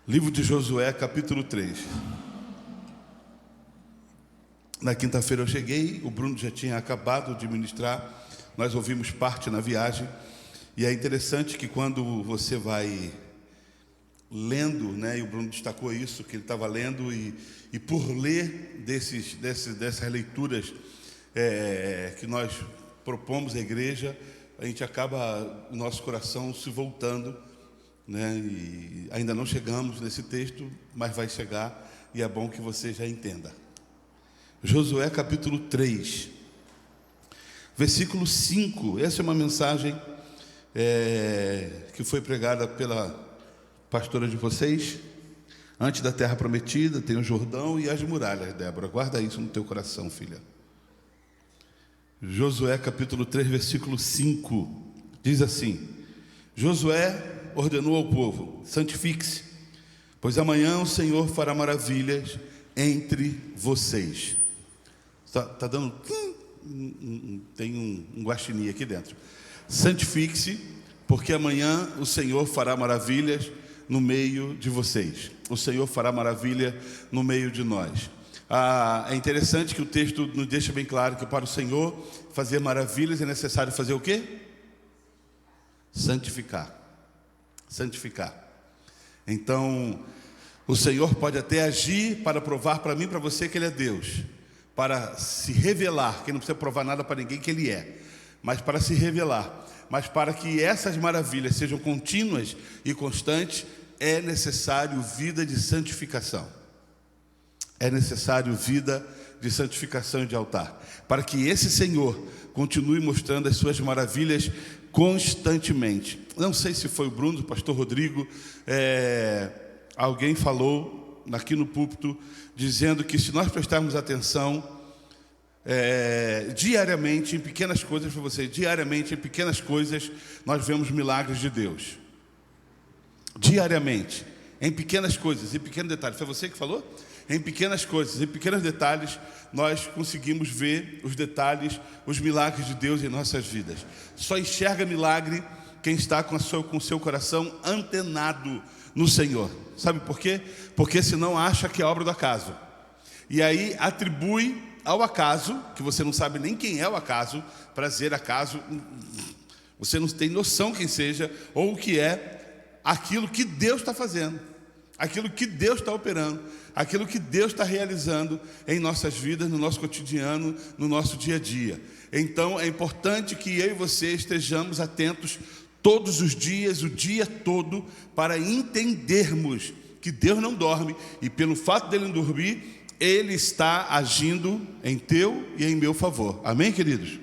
Livro de Josué, capítulo 3. Na quinta-feira eu cheguei, o Bruno já tinha acabado de ministrar, nós ouvimos parte na viagem, e é interessante que quando você vai lendo, né, e o Bruno destacou isso, que ele estava lendo, e por ler dessas leituras que nós propomos à igreja, a gente acaba, o nosso coração se voltando, né, e ainda não chegamos nesse texto, mas vai chegar, e é bom que você já entenda. Josué capítulo 3, versículo 5, essa é uma mensagem que foi pregada pela pastora de vocês, antes da terra prometida, tem o Jordão e as muralhas. Débora, guarda isso no teu coração, filha. Josué capítulo 3, versículo 5, diz assim: Josué ordenou ao povo: santifique-se, pois amanhã o Senhor fará maravilhas entre vocês. Está dando... Tem um guaxinim aqui dentro. Santifique-se, porque amanhã o Senhor fará maravilhas no meio de vocês. O Senhor fará maravilha no meio de nós. É interessante que o texto nos deixa bem claro que para o Senhor fazer maravilhas é necessário fazer o quê? Santificar. Então, o Senhor pode até agir para provar para mim e para você que Ele é Deus, para se revelar, que não precisa provar nada para ninguém que Ele é, mas para se revelar. Mas para que essas maravilhas sejam contínuas e constantes, é necessário vida de santificação. É necessário vida de santificação e de altar, para que esse Senhor continue mostrando as suas maravilhas constantemente. Não sei se foi o Bruno, o pastor Rodrigo, alguém falou aqui no púlpito, dizendo que se nós prestarmos atenção diariamente em pequenas coisas, para você, diariamente em pequenas coisas, nós vemos milagres de Deus. Diariamente, em pequenas coisas, em pequenos detalhes. Foi você que falou? Em pequenas coisas, em pequenos detalhes, nós conseguimos ver os detalhes, os milagres de Deus em nossas vidas. Só enxerga milagre quem está com o seu coração antenado no Senhor. Sabe por quê? Porque senão acha que é obra do acaso. E aí atribui ao acaso, que você não sabe nem quem é o acaso, para dizer acaso, você não tem noção quem seja, ou o que é aquilo que Deus está fazendo, aquilo que Deus está operando, aquilo que Deus está realizando em nossas vidas, no nosso cotidiano, no nosso dia a dia. Então é importante que eu e você estejamos atentos todos os dias, o dia todo, para entendermos que Deus não dorme, e pelo fato dele não dormir, Ele está agindo em teu e em meu favor. Amém, queridos?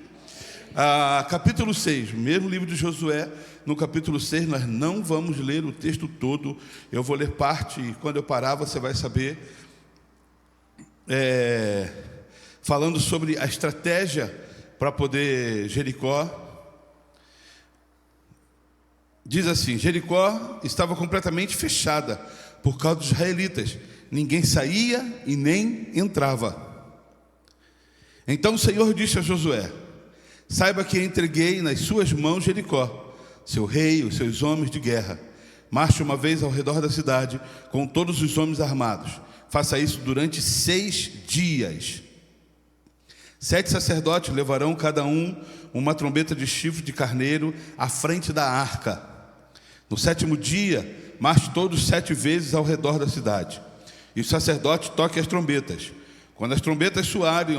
Capítulo 6, mesmo livro de Josué. No capítulo 6 nós não vamos ler o texto todo, eu vou ler parte, e quando eu parar você vai saber, falando sobre a estratégia para poder Jericó. Diz assim: Jericó estava completamente fechada por causa dos israelitas, ninguém saía e nem entrava. Então o Senhor disse a Josué: saiba que entreguei nas suas mãos Jericó, seu rei, os seus homens de guerra. Marche uma vez ao redor da cidade com todos os homens armados. Faça isso durante 6 dias. 7 sacerdotes levarão cada um uma trombeta de chifre de carneiro à frente da arca. No 7º dia, marche todos 7 vezes ao redor da cidade. E os sacerdotes toquem as trombetas. Quando as trombetas soarem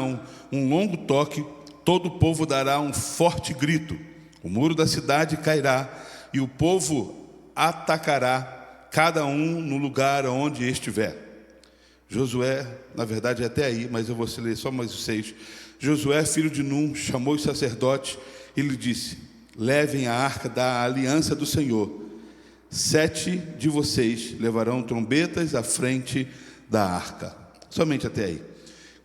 um longo toque, todo o povo dará um forte grito. O muro da cidade cairá e o povo atacará, cada um no lugar onde estiver. Josué, na verdade é até aí, mas eu vou ler só mais os 6. Josué, filho de Num, chamou os sacerdotes e lhe disse: levem a arca da aliança do Senhor. 7 de vocês levarão trombetas à frente da arca. Somente até aí.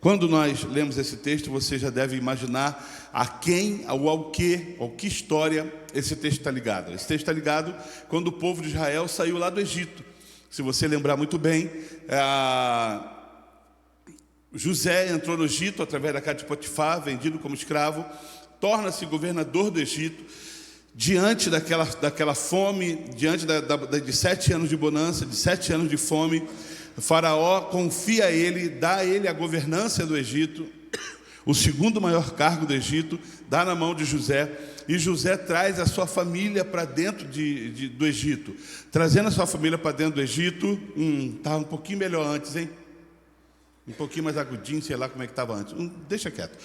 Quando nós lemos esse texto, você já deve imaginar a quem, ao que história esse texto está ligado. Esse texto está ligado quando o povo de Israel saiu lá do Egito. Se você lembrar muito bem, José entrou no Egito através da casa de Potifar, vendido como escravo, torna-se governador do Egito, diante daquela fome, diante de 7 anos de bonança, de 7 anos de fome, Faraó confia a ele, dá a ele a governança do Egito, o segundo maior cargo do Egito, dá na mão de José, e José traz a sua família para dentro do Egito. Trazendo a sua família para dentro do Egito, estava um pouquinho melhor antes, hein? Um pouquinho mais agudinho, sei lá como é que estava antes. Deixa quieto.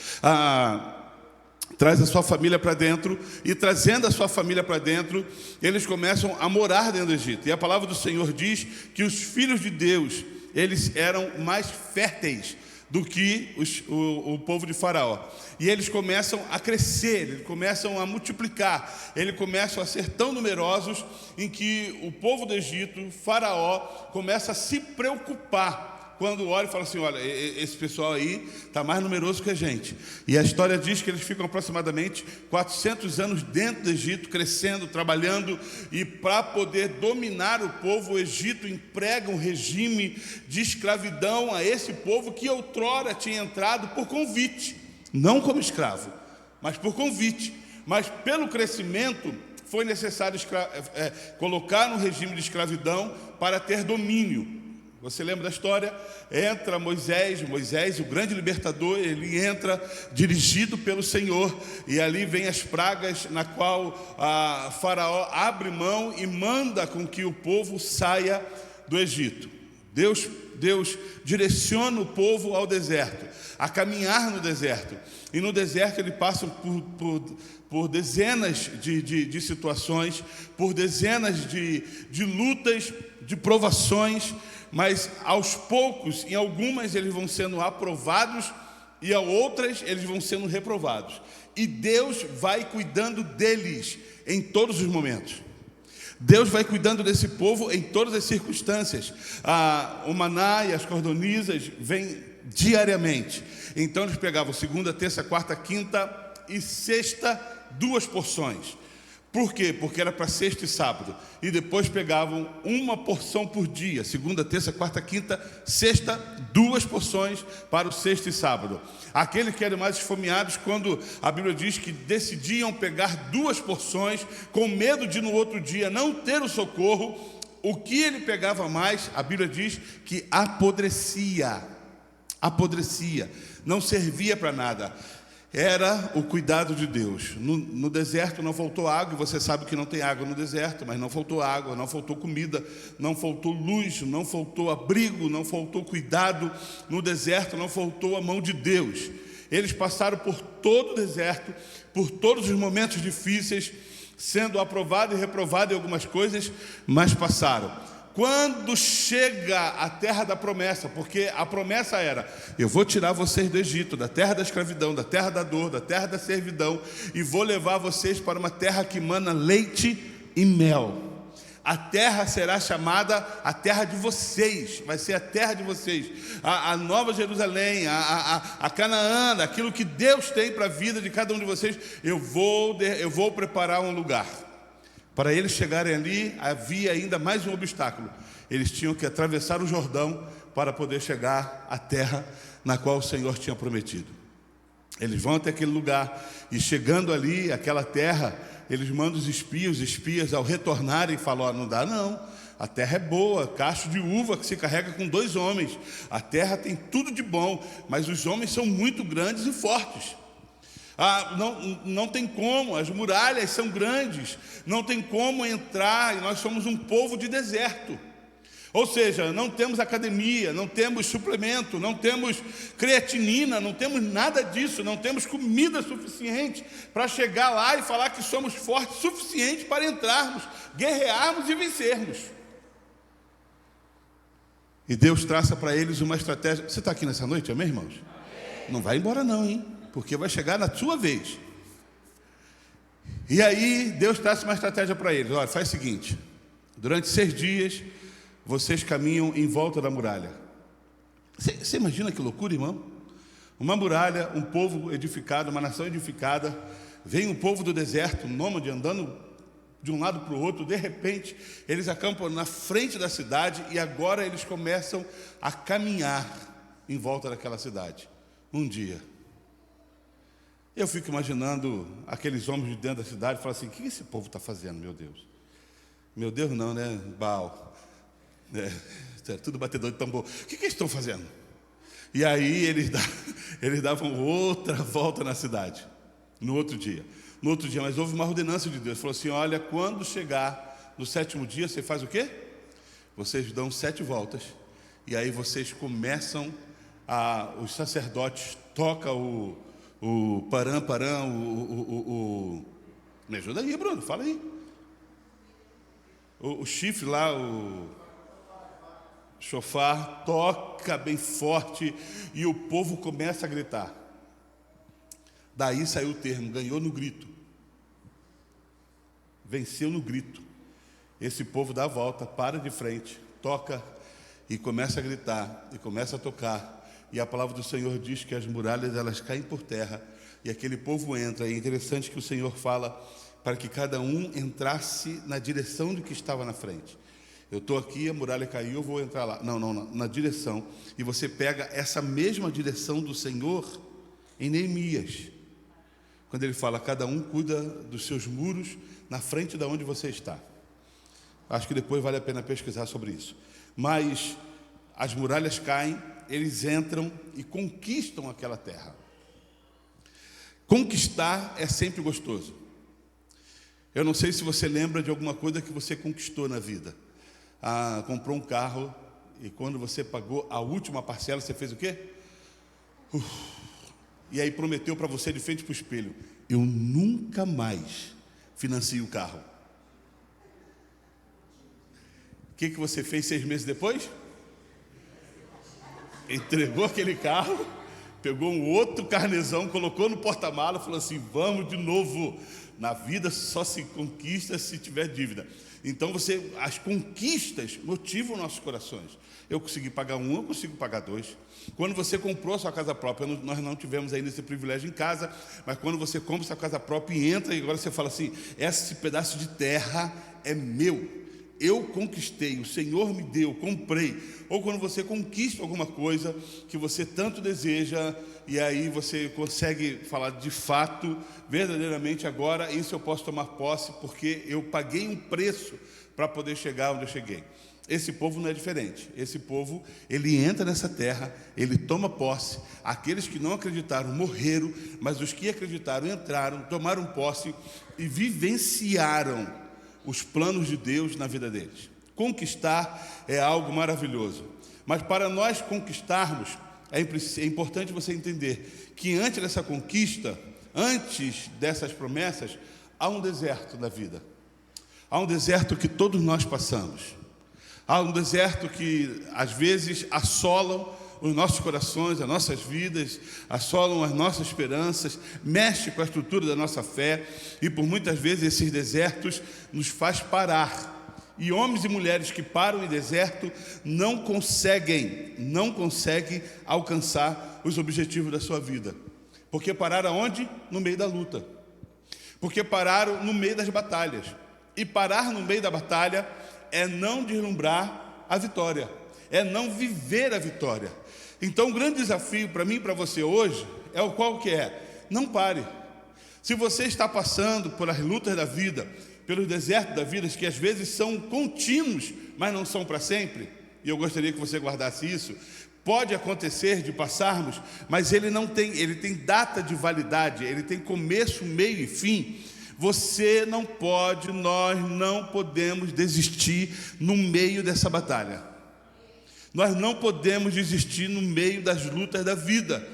Traz a sua família para dentro, e trazendo a sua família para dentro, eles começam a morar dentro do Egito. E a palavra do Senhor diz que os filhos de Deus, eles eram mais férteis do que o povo de Faraó. E eles começam a crescer, eles começam a multiplicar, eles começam a ser tão numerosos, em que o povo do Egito, Faraó, começa a se preocupar quando olha e fala assim: olha, esse pessoal aí está mais numeroso que a gente. E a história diz que eles ficam aproximadamente 400 anos dentro do Egito, crescendo, trabalhando, e para poder dominar o povo, o Egito emprega um regime de escravidão a esse povo que outrora tinha entrado por convite, não como escravo, mas por convite. Mas pelo crescimento foi necessário colocar no regime de escravidão para ter domínio. Você lembra da história? Entra Moisés, o grande libertador, ele entra dirigido pelo Senhor, e ali vem as pragas, na qual Faraó abre mão e manda com que o povo saia do Egito. Deus direciona o povo ao deserto, a caminhar no deserto, e no deserto ele passa por dezenas de situações, por dezenas de lutas, de provações, mas aos poucos, em algumas eles vão sendo aprovados, e a outras eles vão sendo reprovados. E Deus vai cuidando deles em todos os momentos. Deus vai cuidando desse povo em todas as circunstâncias. O maná e as cordonizas vêm diariamente. Então eles pegavam segunda, terça, quarta, quinta e sexta 2 porções. Por quê? Porque era para sexta e sábado. E depois pegavam uma porção por dia. Segunda, terça, quarta, quinta, sexta, 2 porções para o sexta e sábado. Aqueles que eram mais esfomeados, quando a Bíblia diz que decidiam pegar 2 porções, com medo de no outro dia não ter o socorro, o que ele pegava mais, a Bíblia diz que apodrecia, não servia para nada. Era o cuidado de Deus. No deserto não faltou água, e você sabe que não tem água no deserto, mas não faltou água, não faltou comida, não faltou luz, não faltou abrigo, não faltou cuidado. No deserto não faltou a mão de Deus. Eles passaram por todo o deserto, por todos os momentos difíceis, sendo aprovado e reprovado em algumas coisas, mas passaram. Quando chega a terra da promessa, porque a promessa era: eu vou tirar vocês do Egito, da terra da escravidão, da terra da dor, da terra da servidão, e vou levar vocês para uma terra que mana leite e mel. A terra será chamada a terra de vocês, vai ser a terra de vocês, a Nova Jerusalém, a Canaã, aquilo que Deus tem para a vida de cada um de vocês. Eu vou preparar um lugar. Para eles chegarem ali, havia ainda mais um obstáculo. Eles tinham que atravessar o Jordão para poder chegar à terra na qual o Senhor tinha prometido. Eles vão até aquele lugar, e chegando ali, aquela terra, eles mandam os espias ao retornarem, falam: não dá não, a terra é boa, cacho de uva que se carrega com 2 homens, a terra tem tudo de bom, mas os homens são muito grandes e fortes. Não tem como, as muralhas são grandes, não tem como entrar, e nós somos um povo de deserto. Ou seja, não temos academia, não temos suplemento, não temos creatinina, não temos nada disso, não temos comida suficiente para chegar lá e falar que somos fortes o suficiente para entrarmos, guerrearmos e vencermos. E Deus traça para eles uma estratégia. Você está aqui nessa noite, amém, irmãos? Amém. Não vai embora não, hein? Porque vai chegar na sua vez. E aí Deus traça uma estratégia para eles. Olha, faz o seguinte: durante 6 dias vocês caminham em volta da muralha. Você imagina que loucura, irmão? Uma muralha, um povo edificado, uma nação edificada. Vem um povo do deserto, um nômade, andando de um lado para o outro. De repente eles acampam na frente da cidade, e agora eles começam a caminhar em volta daquela cidade. Um dia. Eu fico imaginando aqueles homens de dentro da cidade, falam assim, o que esse povo está fazendo, meu Deus? Meu Deus não, né? Baal. Tudo batedor de tambor. O que eles estão fazendo? E aí eles davam outra volta na cidade, no outro dia. No outro dia, mas houve uma ordenança de Deus. Falou assim, olha, quando chegar no 7º dia, você faz o quê? Vocês dão 7 voltas. E aí vocês começam, os sacerdotes tocam o param, me ajuda aí, Bruno, fala aí. O chifre lá, o chofar, toca bem forte e o povo começa a gritar. Daí saiu o termo, ganhou no grito. Venceu no grito. Esse povo dá a volta, para de frente, toca e começa a gritar, e começa a tocar. E a palavra do Senhor diz que as muralhas, elas caem por terra, e aquele povo entra. E é interessante que o Senhor fala para que cada um entrasse na direção do que estava na frente. Eu estou aqui, a muralha caiu, eu vou entrar lá. Não, na direção. E você pega essa mesma direção do Senhor em Neemias, quando ele fala, cada um cuida dos seus muros na frente de onde você está. Acho que depois vale a pena pesquisar sobre isso. Mas as muralhas caem, eles entram e conquistam aquela terra. Conquistar é sempre gostoso. Eu não sei se você lembra de alguma coisa que você conquistou na vida. Comprou um carro e quando você pagou a última parcela, você fez o quê? E aí prometeu para você de frente para o espelho, eu nunca mais financio o carro. O que você fez 6 meses depois? Entregou aquele carro, pegou um outro carnezão, colocou no porta-malas, falou assim, vamos de novo. Na vida só se conquista se tiver dívida. Então as conquistas motivam nossos corações. Eu consegui pagar 1, eu consigo pagar 2. Quando você comprou a sua casa própria, nós não tivemos ainda esse privilégio em casa, mas quando você compra a sua casa própria e entra, e agora você fala assim, esse pedaço de terra é meu. Eu conquistei, o Senhor me deu, comprei. Ou quando você conquista alguma coisa que você tanto deseja, e aí você consegue falar de fato, verdadeiramente agora, isso eu posso tomar posse, porque eu paguei um preço para poder chegar onde eu cheguei. Esse povo não é diferente. Esse povo, ele entra nessa terra, ele toma posse. Aqueles que não acreditaram morreram, mas os que acreditaram entraram, tomaram posse e vivenciaram os planos de Deus na vida deles. Conquistar é algo maravilhoso. Mas para nós conquistarmos, é importante você entender que antes dessa conquista, antes dessas promessas, há um deserto na vida. Há um deserto que todos nós passamos. Há um deserto que às vezes assolam os nossos corações, as nossas vidas, assolam as nossas esperanças, mexe com a estrutura da nossa fé, e por muitas vezes esses desertos nos faz parar. E homens e mulheres que param em deserto não conseguem alcançar os objetivos da sua vida. Porque pararam aonde? No meio da luta. Porque pararam no meio das batalhas. E parar no meio da batalha é não deslumbrar a vitória, é não viver a vitória. Então o grande desafio para mim e para você hoje é o qual que é? Não pare. Se você está passando por as lutas da vida, pelos desertos da vida, que às vezes são contínuos, mas não são para sempre, e eu gostaria que você guardasse isso, pode acontecer de passarmos, mas ele tem data de validade, ele tem começo, meio e fim. Você não pode, nós não podemos desistir no meio dessa batalha. Nós não podemos desistir no meio das lutas da vida.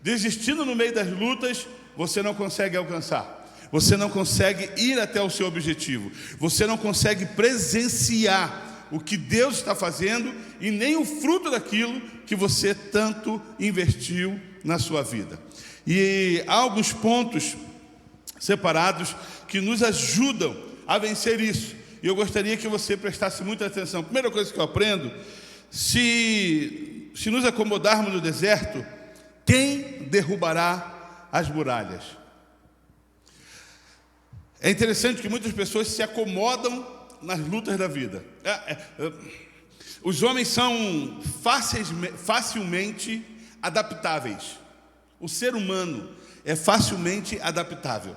Desistindo no meio das lutas, você não consegue alcançar. Você não consegue ir até o seu objetivo. Você não consegue presenciar o que Deus está fazendo e nem o fruto daquilo que você tanto investiu na sua vida. E há alguns pontos separados que nos ajudam a vencer isso. E eu gostaria que você prestasse muita atenção. Primeira coisa que eu aprendo, se nos acomodarmos no deserto, quem derrubará as muralhas? É interessante que muitas pessoas se acomodam nas lutas da vida. Os homens são facilmente adaptáveis. O ser humano, é facilmente adaptável.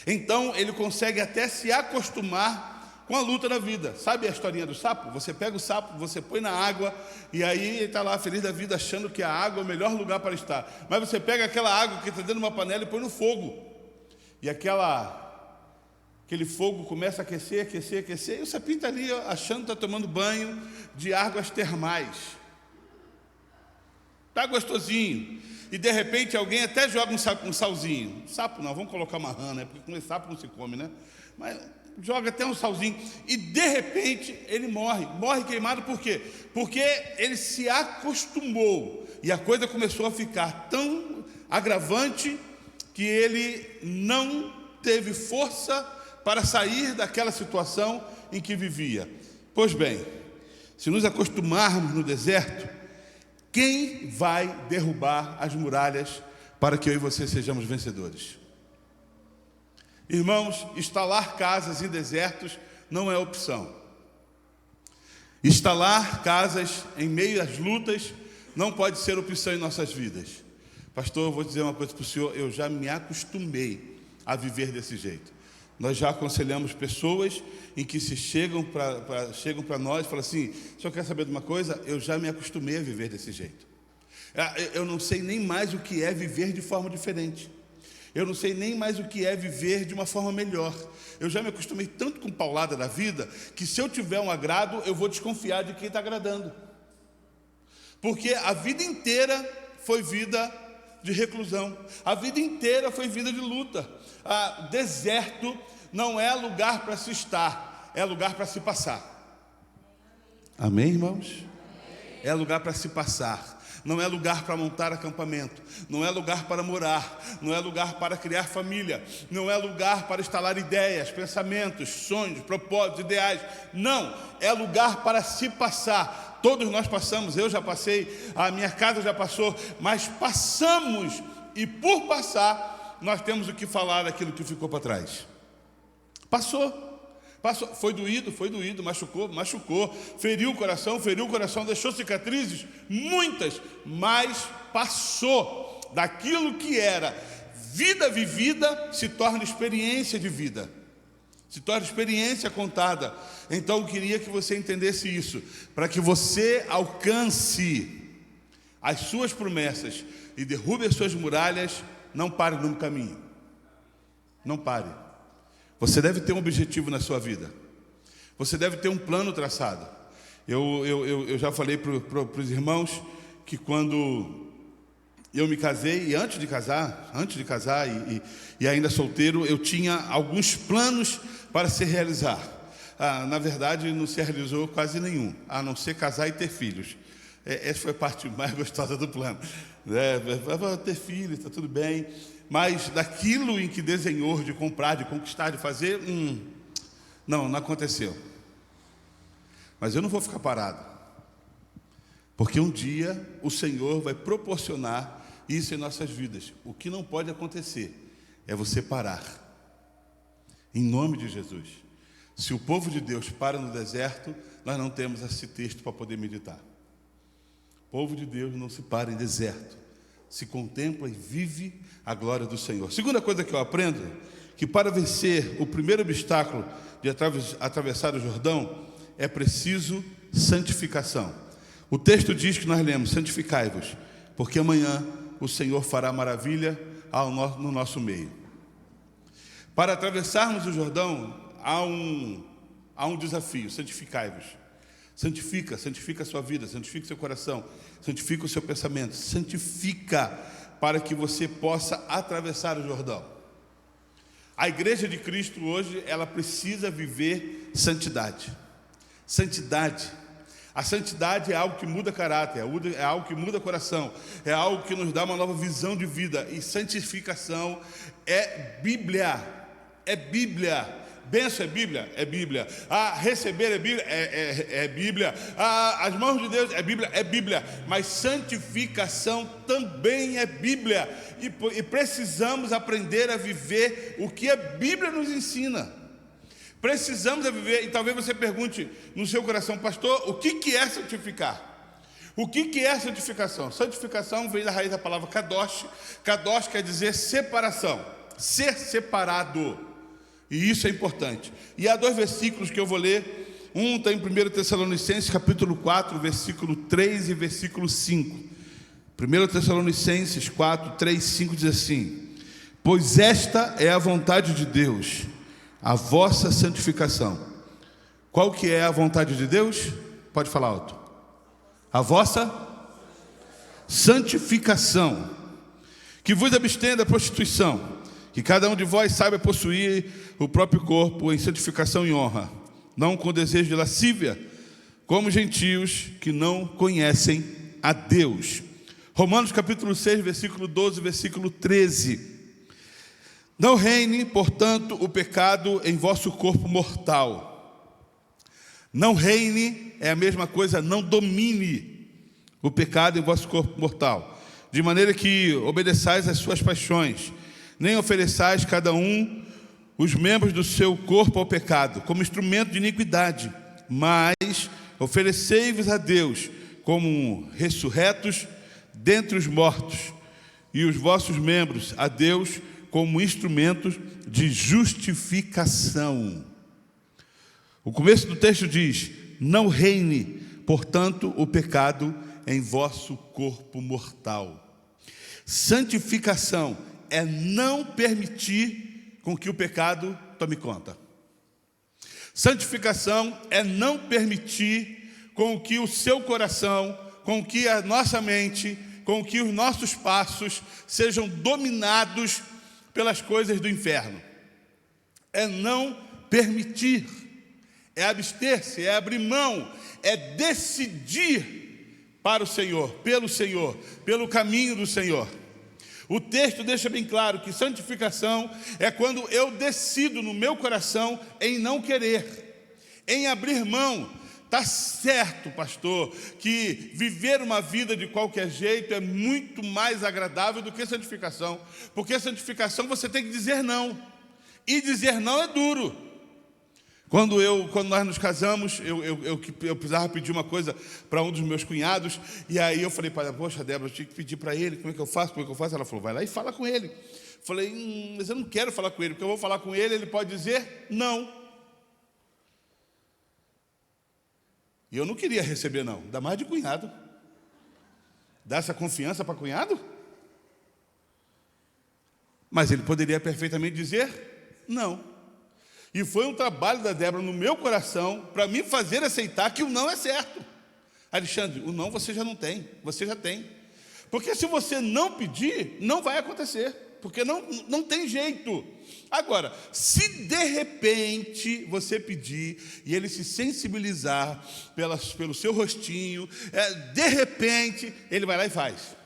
Então ele consegue até se acostumar com a luta da vida. Sabe a historinha do sapo? Você pega o sapo, você põe na água, e aí ele está lá feliz da vida, achando que a água é o melhor lugar para estar. Mas você pega aquela água que está dentro de uma panela e põe no fogo, e aquele fogo começa a aquecer, e o sapinho está ali achando que está tomando banho de águas termais. Está gostosinho. E de repente alguém até joga um salzinho. Sapo não, vamos colocar uma rã, né? Porque comer sapo não se come, né? Mas joga até um salzinho. E de repente ele morre. Morre queimado por quê? Porque ele se acostumou. E a coisa começou a ficar tão agravante que ele não teve força para sair daquela situação em que vivia. Pois bem, se nos acostumarmos no deserto, quem vai derrubar as muralhas para que eu e você sejamos vencedores? Irmãos, instalar casas em desertos não é opção. Instalar casas em meio às lutas não pode ser opção em nossas vidas. Pastor, eu vou dizer uma coisa para o senhor, eu já me acostumei a viver desse jeito. Nós já aconselhamos pessoas em que se chegam para nós e falam assim: o senhor quer saber de uma coisa? Eu já me acostumei a viver desse jeito. Eu não sei nem mais o que é viver de forma diferente. Eu não sei nem mais o que é viver de uma forma melhor. Eu já me acostumei tanto com paulada da vida, que se eu tiver um agrado, eu vou desconfiar de quem está agradando. Porque a vida inteira foi vida de reclusão. A vida inteira foi vida de luta. Deserto não é lugar para se estar, é lugar para se passar. Amém, irmãos? É lugar para se passar. Não é lugar para montar acampamento, não é lugar para morar, não é lugar para criar família, não é lugar para instalar ideias, pensamentos, sonhos, propósitos, ideais. Não, é lugar para se passar. Todos nós passamos, eu já passei, a minha casa já passou, mas passamos, e por passar, nós temos o que falar daquilo que ficou para trás. Passou, foi doído, machucou, feriu o coração, deixou cicatrizes, muitas, mas passou. Daquilo que era vida vivida, se torna experiência de vida, se torna experiência contada. Então eu queria que você entendesse isso, para que você alcance as suas promessas e derrube as suas muralhas. Não pare no caminho, não pare. Você deve ter um objetivo na sua vida, você deve ter um plano traçado. Eu já falei para os irmãos que quando eu me casei, e antes de casar e ainda solteiro, eu tinha alguns planos para se realizar. Na verdade, não se realizou quase nenhum, a não ser casar e ter filhos. Essa foi a parte mais gostosa do plano. Ter filhos, está tudo bem. Mas daquilo em que desenhou, de comprar, de conquistar, de fazer, não aconteceu. Mas eu não vou ficar parado, porque um dia o Senhor vai proporcionar isso em nossas vidas. O que não pode acontecer é você parar, em nome de Jesus. Se o povo de Deus para no deserto, nós não temos esse texto para poder meditar. O povo de Deus não se para em deserto, se contempla e vive a glória do Senhor. Segunda coisa que eu aprendo, que para vencer o primeiro obstáculo de atravessar o Jordão, é preciso santificação. O texto diz que nós lemos: santificai-vos, porque amanhã o Senhor fará maravilha no nosso meio. Para atravessarmos o Jordão, há um desafio: santificai-vos. Santifica a sua vida, santifica o seu coração, santifica o seu pensamento, santifica para que você possa atravessar o Jordão. A igreja de Cristo hoje, ela precisa viver santidade. Santidade. A santidade é algo que muda caráter, é algo que muda coração, é algo que nos dá uma nova visão de vida. E santificação é Bíblia, é Bíblia. Bênção é Bíblia? É Bíblia. Receber é Bíblia? É Bíblia. As mãos de Deus é Bíblia? É Bíblia. Mas santificação também é Bíblia. E precisamos aprender a viver o que a Bíblia nos ensina. Precisamos viver. E talvez você pergunte no seu coração: pastor, o que é santificar? O que é santificação? Santificação vem da raiz da palavra kadosh. Kadosh quer dizer separação, ser separado. E isso é importante. E há 2 versículos que eu vou ler. Um está em 1 Tessalonicenses, capítulo 4, versículo 3 e versículo 5. 1 Tessalonicenses 4, 3, 5 diz assim: pois esta é a vontade de Deus, a vossa santificação. Qual que é a vontade de Deus? Pode falar alto. A vossa santificação, que vos abstenha da prostituição, que cada um de vós saiba possuir o próprio corpo em santificação e honra, não com desejo de lascívia, como gentios que não conhecem a Deus. Romanos capítulo 6, versículo 12, versículo 13. Não reine, portanto, o pecado em vosso corpo mortal. Não reine é a mesma coisa, não domine o pecado em vosso corpo mortal, de maneira que obedeçais às suas paixões, nem ofereçais cada um os membros do seu corpo ao pecado, como instrumento de iniquidade, mas oferecei-vos a Deus como ressurretos dentre os mortos, e os vossos membros a Deus como instrumentos de justificação. O começo do texto diz: não reine, portanto, o pecado em vosso corpo mortal. Santificação é não permitir com que o pecado tome conta. Santificação é não permitir com que o seu coração, com que a nossa mente, com que os nossos passos sejam dominados pelas coisas do inferno. É não permitir. É abster-se, é abrir mão, é decidir para o Senhor, pelo caminho do Senhor. O texto deixa bem claro que santificação é quando eu decido no meu coração em não querer, em abrir mão. Está certo, pastor, que viver uma vida de qualquer jeito é muito mais agradável do que santificação, porque santificação você tem que dizer não, e dizer não é duro. Quando nós nos casamos, eu precisava pedir uma coisa para um dos meus cunhados, e aí eu falei para ela: poxa, Débora, eu tinha que pedir para ele, como é que eu faço? Ela falou: vai lá e fala com ele. Eu falei: mas eu não quero falar com ele, porque eu vou falar com ele, ele pode dizer não. E eu não queria receber não, ainda mais de cunhado. Dar essa confiança para cunhado? Mas ele poderia perfeitamente dizer não. E foi um trabalho da Débora no meu coração para me fazer aceitar que o não é certo. Alexandre, o não você já não tem, você já tem. Porque se você não pedir, não vai acontecer, porque não tem jeito. Agora, se de repente você pedir e ele se sensibilizar pelo seu rostinho, de repente ele vai lá e faz.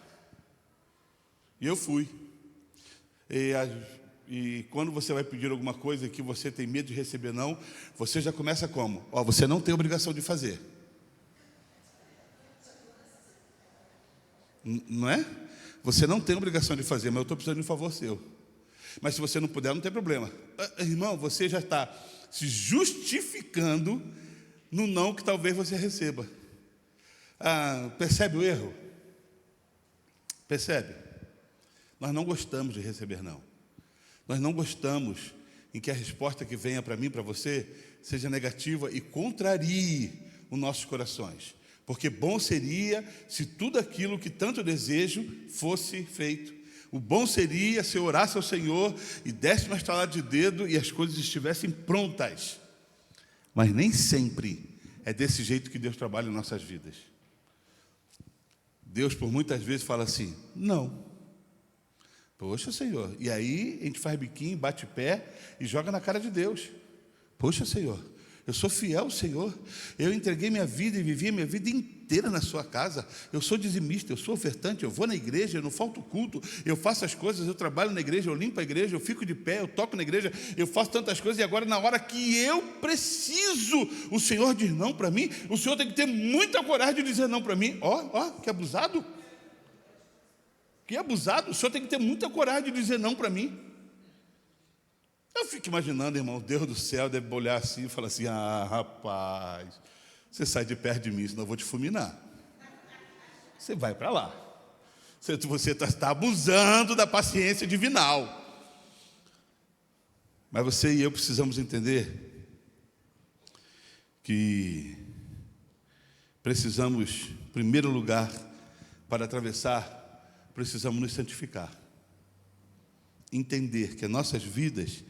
E eu fui. E quando você vai pedir alguma coisa que você tem medo de receber não, você já começa como? Você não tem obrigação de fazer. Não é? Você não tem obrigação de fazer, mas eu estou precisando de um favor seu. Mas se você não puder, não tem problema. Irmão, você já está se justificando no não que talvez você receba. Percebe o erro? Percebe? Nós não gostamos de receber não. Nós não gostamos em que a resposta que venha para mim, para você, seja negativa e contrarie os nossos corações. Porque bom seria se tudo aquilo que tanto desejo fosse feito. O bom seria se eu orasse ao Senhor e desse uma estalada de dedo e as coisas estivessem prontas. Mas nem sempre é desse jeito que Deus trabalha em nossas vidas. Deus, por muitas vezes, fala assim: não. Poxa, Senhor. E aí a gente faz biquinho, bate pé e joga na cara de Deus. Poxa, Senhor, eu sou fiel ao Senhor. Eu entreguei minha vida e vivi a minha vida inteira na sua casa. Eu sou dizimista, eu sou ofertante, eu vou na igreja, eu não falto culto, eu faço as coisas, eu trabalho na igreja, eu limpo a igreja, eu fico de pé, eu toco na igreja, eu faço tantas coisas, e agora na hora que eu preciso, o Senhor diz não para mim. O Senhor tem que ter muita coragem de dizer não para mim. Que abusado. Que abusado, o Senhor tem que ter muita coragem de dizer não para mim. Eu fico imaginando, irmão, Deus do céu deve olhar assim e falar assim: rapaz, você sai de perto de mim, senão eu vou te fulminar. você vai para lá. Você está abusando da paciência divinal. Mas você e eu precisamos entender que precisamos, em primeiro lugar, para atravessar, precisamos nos santificar. Entender que as nossas vidas,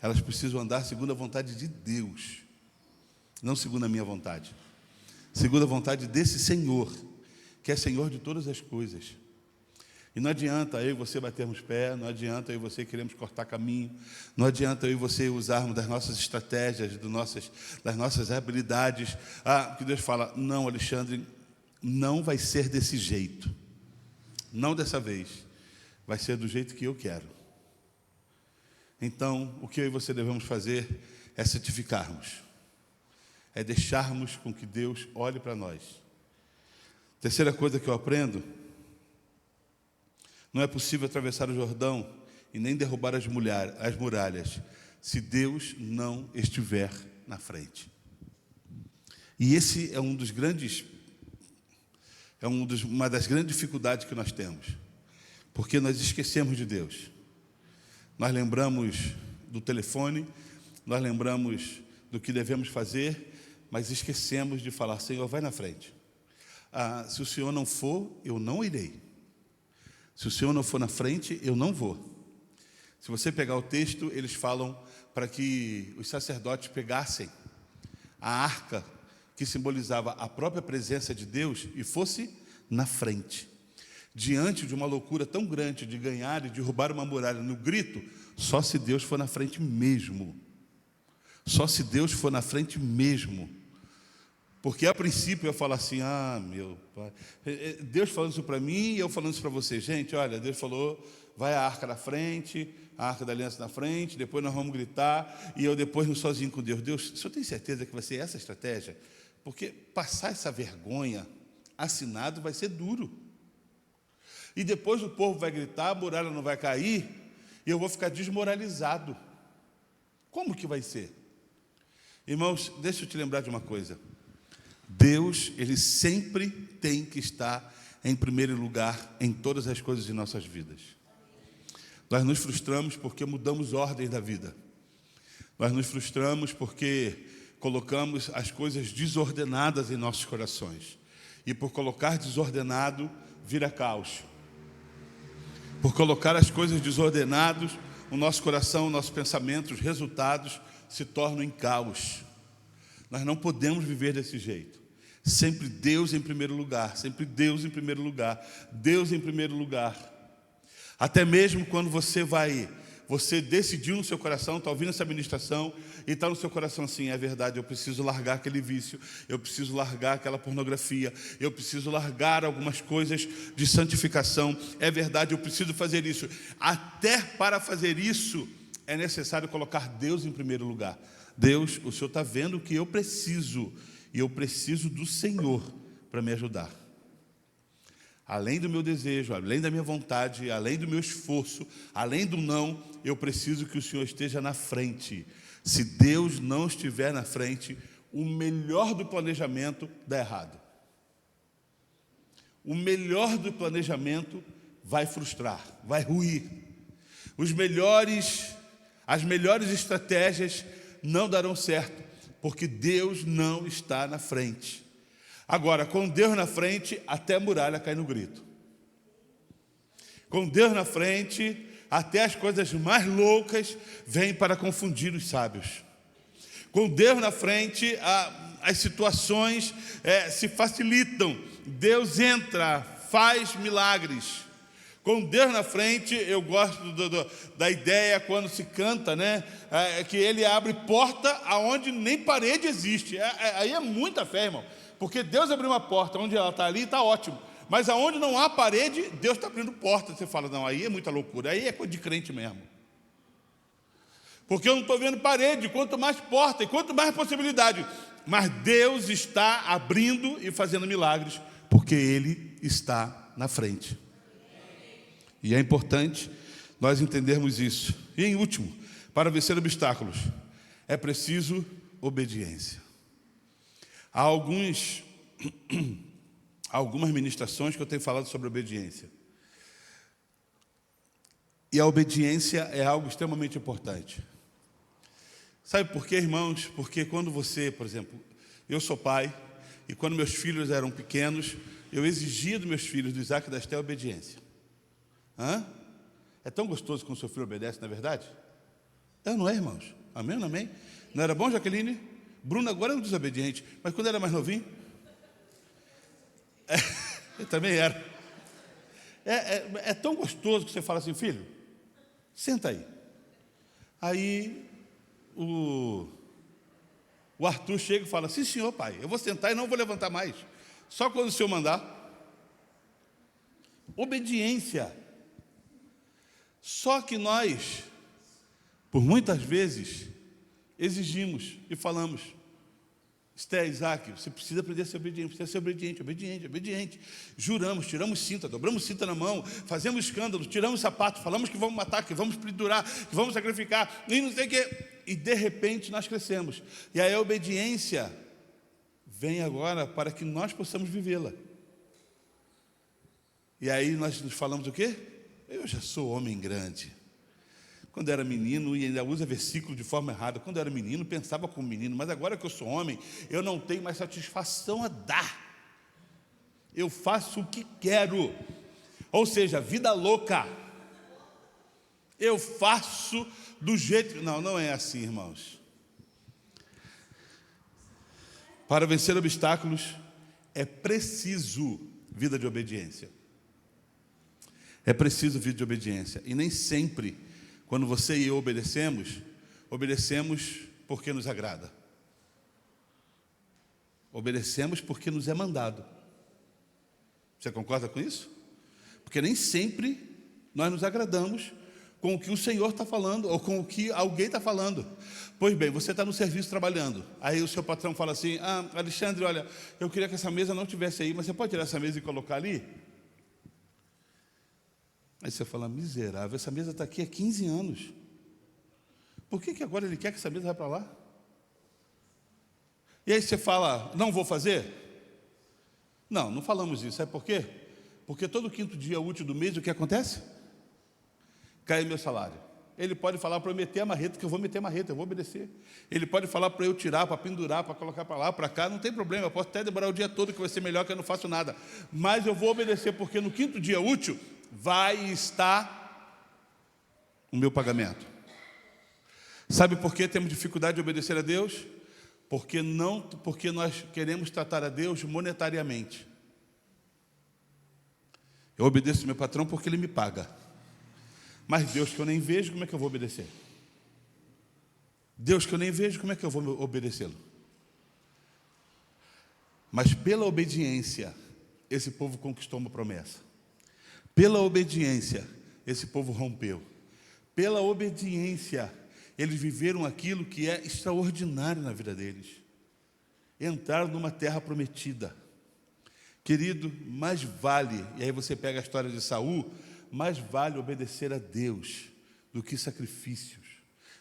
elas precisam andar segundo a vontade de Deus, não segundo a minha vontade. Segundo a vontade desse Senhor, que é Senhor de todas as coisas. E não adianta eu e você batermos pé, não adianta eu e você queremos cortar caminho, não adianta eu e você usarmos das nossas estratégias, das nossas habilidades. Que Deus fala, não, Alexandre, não vai ser desse jeito. Não dessa vez. Vai ser do jeito que eu quero. Então, o que eu e você devemos fazer é santificarmos. É deixarmos com que Deus olhe para nós. Terceira coisa que eu aprendo: não é possível atravessar o Jordão e nem derrubar as muralhas se Deus não estiver na frente. E esse é uma das grandes dificuldades que nós temos, porque nós esquecemos de Deus. Nós lembramos do telefone, nós lembramos do que devemos fazer, mas esquecemos de falar, Senhor, vai na frente. Se o Senhor não for, eu não irei. Se o Senhor não for na frente, eu não vou. Se você pegar o texto, eles falam para que os sacerdotes pegassem a arca que simbolizava a própria presença de Deus e fosse na frente. Diante de uma loucura tão grande de ganhar e derrubar uma muralha no grito, só se Deus for na frente mesmo. Só se Deus for na frente mesmo. Porque a princípio eu falo assim, meu pai, Deus falando isso para mim e eu falando isso para você. Gente, olha, Deus falou, vai a arca na frente, a arca da aliança na frente, depois nós vamos gritar, e eu depois no sozinho com Deus. Deus, o senhor tem certeza que vai ser essa estratégia? Porque passar essa vergonha assinado vai ser duro. E depois o povo vai gritar, a muralha não vai cair, e eu vou ficar desmoralizado. Como que vai ser? Irmãos, deixa eu te lembrar de uma coisa. Deus, Ele sempre tem que estar em primeiro lugar em todas as coisas de nossas vidas. Nós nos frustramos porque mudamos ordens da vida. Nós nos frustramos porque colocamos as coisas desordenadas em nossos corações. E por colocar desordenado, vira caos. Por colocar as coisas desordenadas, o nosso coração, o nosso pensamento, os resultados se tornam em caos. Nós não podemos viver desse jeito. Sempre Deus em primeiro lugar, sempre Deus em primeiro lugar, Deus em primeiro lugar. Até mesmo quando você decidiu no seu coração, está ouvindo essa ministração e está no seu coração assim, é verdade, eu preciso largar aquele vício, eu preciso largar aquela pornografia, eu preciso largar algumas coisas de santificação, é verdade, eu preciso fazer isso. Até para fazer isso é necessário colocar Deus em primeiro lugar. Deus, o Senhor está vendo o que eu preciso, e eu preciso do Senhor para me ajudar. Além do meu desejo, além da minha vontade, além do meu esforço, além do não, eu preciso que o Senhor esteja na frente. Se Deus não estiver na frente, o melhor do planejamento dá errado. O melhor do planejamento vai frustrar, vai ruir. As melhores estratégias não darão certo, porque Deus não está na frente. Agora, com Deus na frente, até a muralha cai no grito. Com Deus na frente, até as coisas mais loucas vêm para confundir os sábios. Com Deus na frente, as situações se facilitam. Deus entra, faz milagres. Com Deus na frente, eu gosto da ideia quando se canta, né? Que Ele abre porta aonde nem parede existe. Aí é muita fé, irmão. Porque Deus abriu uma porta, onde ela está ali, está ótimo. Mas aonde não há parede, Deus está abrindo porta. Você fala, não, aí é muita loucura. Aí é coisa de crente mesmo. Porque eu não estou vendo parede, quanto mais porta e quanto mais possibilidade. Mas Deus está abrindo e fazendo milagres, porque Ele está na frente. E é importante nós entendermos isso. E em último, para vencer obstáculos, é preciso obediência. Há há algumas ministrações que eu tenho falado sobre obediência. E a obediência é algo extremamente importante. Sabe por quê, irmãos? Porque quando você, por exemplo, eu sou pai, e quando meus filhos eram pequenos, eu exigia dos meus filhos, do Isaac e da Estel, obediência. É tão gostoso quando o seu filho obedece, não é verdade? Não é, irmãos? Amém ou não amém? Não era bom, Jaqueline? Bruno agora é um desobediente, mas quando era mais novinho, eu também era. É tão gostoso que você fala assim, filho, senta aí. Aí o Arthur chega e fala, sim senhor pai, eu vou sentar e não vou levantar mais, só quando o senhor mandar. Obediência. Só que nós, por muitas vezes, exigimos e falamos, Esté, Isaac, você precisa aprender a ser obediente, precisa ser obediente, obediente, obediente. Juramos, tiramos cinta, dobramos cinta na mão, fazemos escândalo, tiramos sapato, falamos que vamos matar, que vamos pendurar, que vamos sacrificar, e não sei o quê. E de repente nós crescemos. E aí a obediência vem agora para que nós possamos vivê-la. E aí nós nos falamos o quê? Eu já sou homem grande. Quando era menino, e ainda usa versículo de forma errada, quando era menino, pensava como menino, mas agora que eu sou homem, eu não tenho mais satisfação a dar. Eu faço o que quero. Ou seja, vida louca. Eu faço do jeito... Não é assim, irmãos. Para vencer obstáculos, é preciso vida de obediência. É preciso vida de obediência. E nem sempre, quando você e eu obedecemos porque nos agrada. Obedecemos porque nos é mandado. Você concorda com isso? Porque nem sempre nós nos agradamos com o que o Senhor está falando, ou com o que alguém está falando. Pois bem, você está no serviço trabalhando, aí o seu patrão fala assim, Alexandre, olha, eu queria que essa mesa não estivesse aí, mas você pode tirar essa mesa e colocar ali? Aí você fala, miserável, essa mesa está aqui há 15 anos. Por que agora ele quer que essa mesa vá para lá? E aí você fala, não vou fazer? Não falamos isso, sabe por quê? Porque todo quinto dia útil do mês, o que acontece? Cai meu salário. Ele pode falar para eu meter a marreta, que eu vou meter a marreta, eu vou obedecer. Ele pode falar para eu tirar, para pendurar, para colocar para lá, para cá, não tem problema, eu posso até demorar o dia todo, que vai ser melhor que eu não faço nada. Mas eu vou obedecer, porque no quinto dia útil vai estar o meu pagamento. Sabe por que temos dificuldade de obedecer a Deus? Porque nós queremos tratar a Deus monetariamente. Eu obedeço ao meu patrão porque ele me paga. Mas Deus que eu nem vejo, como é que eu vou obedecer? Deus que eu nem vejo, como é que eu vou obedecê-lo? Mas pela obediência, esse povo conquistou uma promessa. Pela obediência, esse povo rompeu. Pela obediência, eles viveram aquilo que é extraordinário na vida deles. Entraram numa terra prometida. Querido, mais vale, e aí você pega a história de Saul, mais vale obedecer a Deus do que sacrifícios.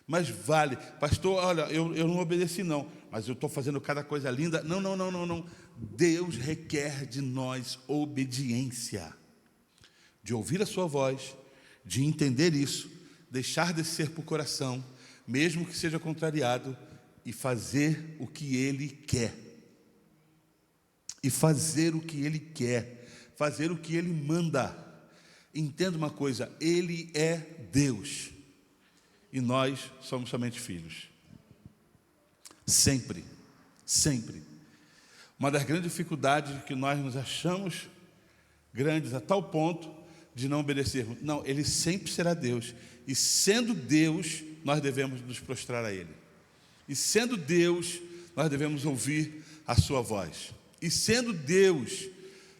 Mais vale, pastor, olha, eu não obedeci não, mas eu estou fazendo cada coisa linda. Não. Deus requer de nós obediência. De ouvir a sua voz, de entender isso, deixar descer para o coração, mesmo que seja contrariado, e fazer o que Ele quer. E fazer o que Ele quer, fazer o que Ele manda. Entenda uma coisa, Ele é Deus, e nós somos somente filhos. Sempre. Uma das grandes dificuldades é que nós nos achamos grandes a tal ponto de não obedecermos. Não, Ele sempre será Deus. E sendo Deus, nós devemos nos prostrar a Ele. E sendo Deus, nós devemos ouvir a sua voz. E sendo Deus,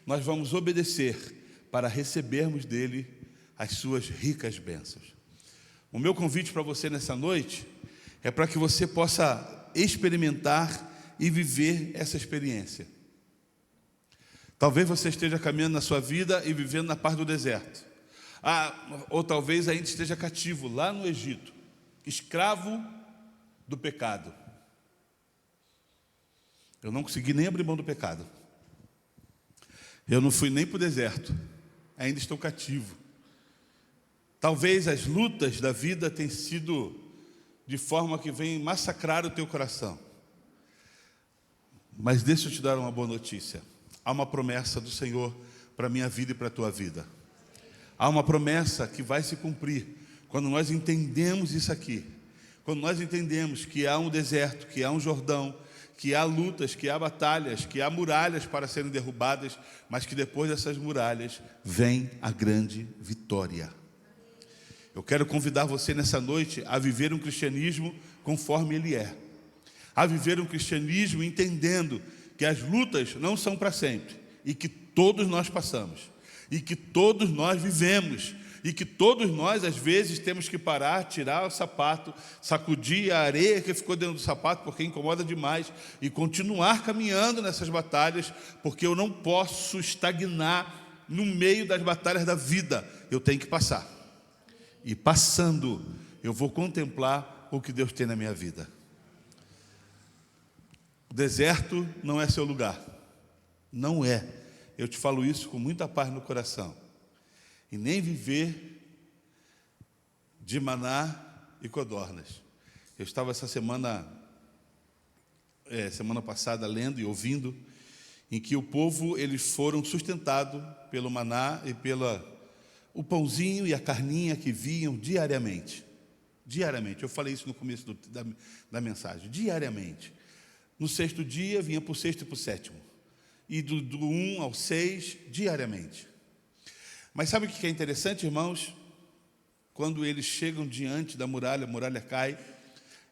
nós vamos obedecer para recebermos dEle as suas ricas bênçãos. O meu convite para você nessa noite é para que você possa experimentar e viver essa experiência. Talvez você esteja caminhando na sua vida e vivendo na parte do deserto. Ou talvez ainda esteja cativo lá no Egito, escravo do pecado. Eu não consegui nem abrir mão do pecado. Eu não fui nem para o deserto, ainda estou cativo. Talvez as lutas da vida tenham sido de forma que vem massacrar o teu coração. Mas deixa eu te dar uma boa notícia. Há uma promessa do Senhor para a minha vida e para a tua vida. Há uma promessa que vai se cumprir quando nós entendemos isso aqui. Quando nós entendemos que há um deserto, que há um Jordão, que há lutas, que há batalhas, que há muralhas para serem derrubadas, mas que depois dessas muralhas vem a grande vitória. Eu quero convidar você nessa noite a viver um cristianismo conforme ele é. A viver um cristianismo entendendo que as lutas não são para sempre e que todos nós passamos e que todos nós vivemos e que todos nós às vezes temos que parar, tirar o sapato, sacudir a areia que ficou dentro do sapato porque incomoda demais e continuar caminhando nessas batalhas, porque eu não posso estagnar no meio das batalhas da vida. Eu tenho que passar. E passando, eu vou contemplar o que Deus tem na minha vida. O deserto não é seu lugar. Não é. Eu te falo isso com muita paz no coração. E nem viver de maná e codornas. Eu estava essa semana passada, lendo e ouvindo, em que o povo, eles foram sustentados pelo maná e o pãozinho e a carninha que vinham diariamente. Diariamente. Eu falei isso no começo da mensagem. Diariamente. No sexto dia, vinha para o sexto e para o sétimo. E do 1 ao 6, diariamente. Mas sabe o que é interessante, irmãos? Quando eles chegam diante da muralha, a muralha cai,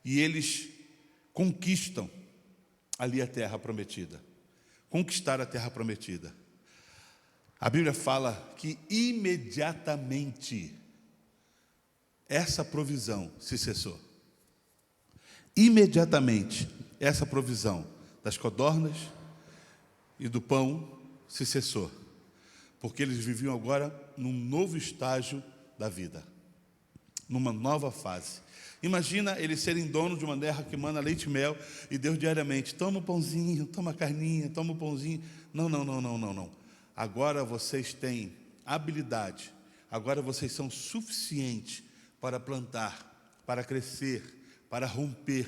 e eles conquistam ali a terra prometida. Conquistar a terra prometida. A Bíblia fala que imediatamente essa provisão se cessou. Imediatamente essa provisão das codornas e do pão se cessou. Porque eles viviam agora num novo estágio da vida. Numa nova fase. Imagina eles serem donos de uma terra que mana leite e mel e Deus diariamente, toma o pãozinho, toma a carninha, toma o pãozinho. Não. Agora vocês têm habilidade, agora vocês são suficientes para plantar, para crescer, para romper,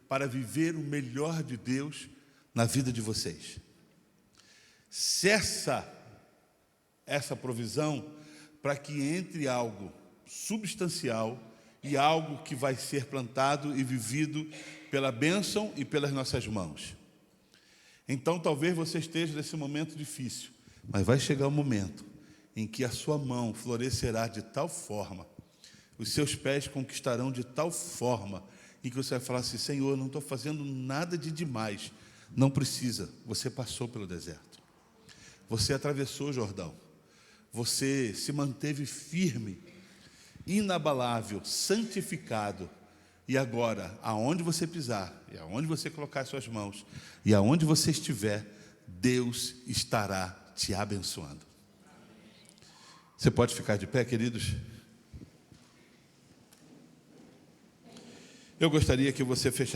para viver o melhor de Deus na vida de vocês. Cessa essa provisão para que entre algo substancial e algo que vai ser plantado e vivido pela bênção e pelas nossas mãos. Então talvez você esteja nesse momento difícil, mas vai chegar um momento em que a sua mão florescerá de tal forma, os seus pés conquistarão de tal forma, em que você vai falar assim, Senhor, eu não estou fazendo nada de demais. Não precisa, você passou pelo deserto. Você atravessou o Jordão. Você se manteve firme, inabalável, santificado. E agora, aonde você pisar, e aonde você colocar as suas mãos, e aonde você estiver, Deus estará te abençoando. Você pode ficar de pé, queridos? Eu gostaria que você fechasse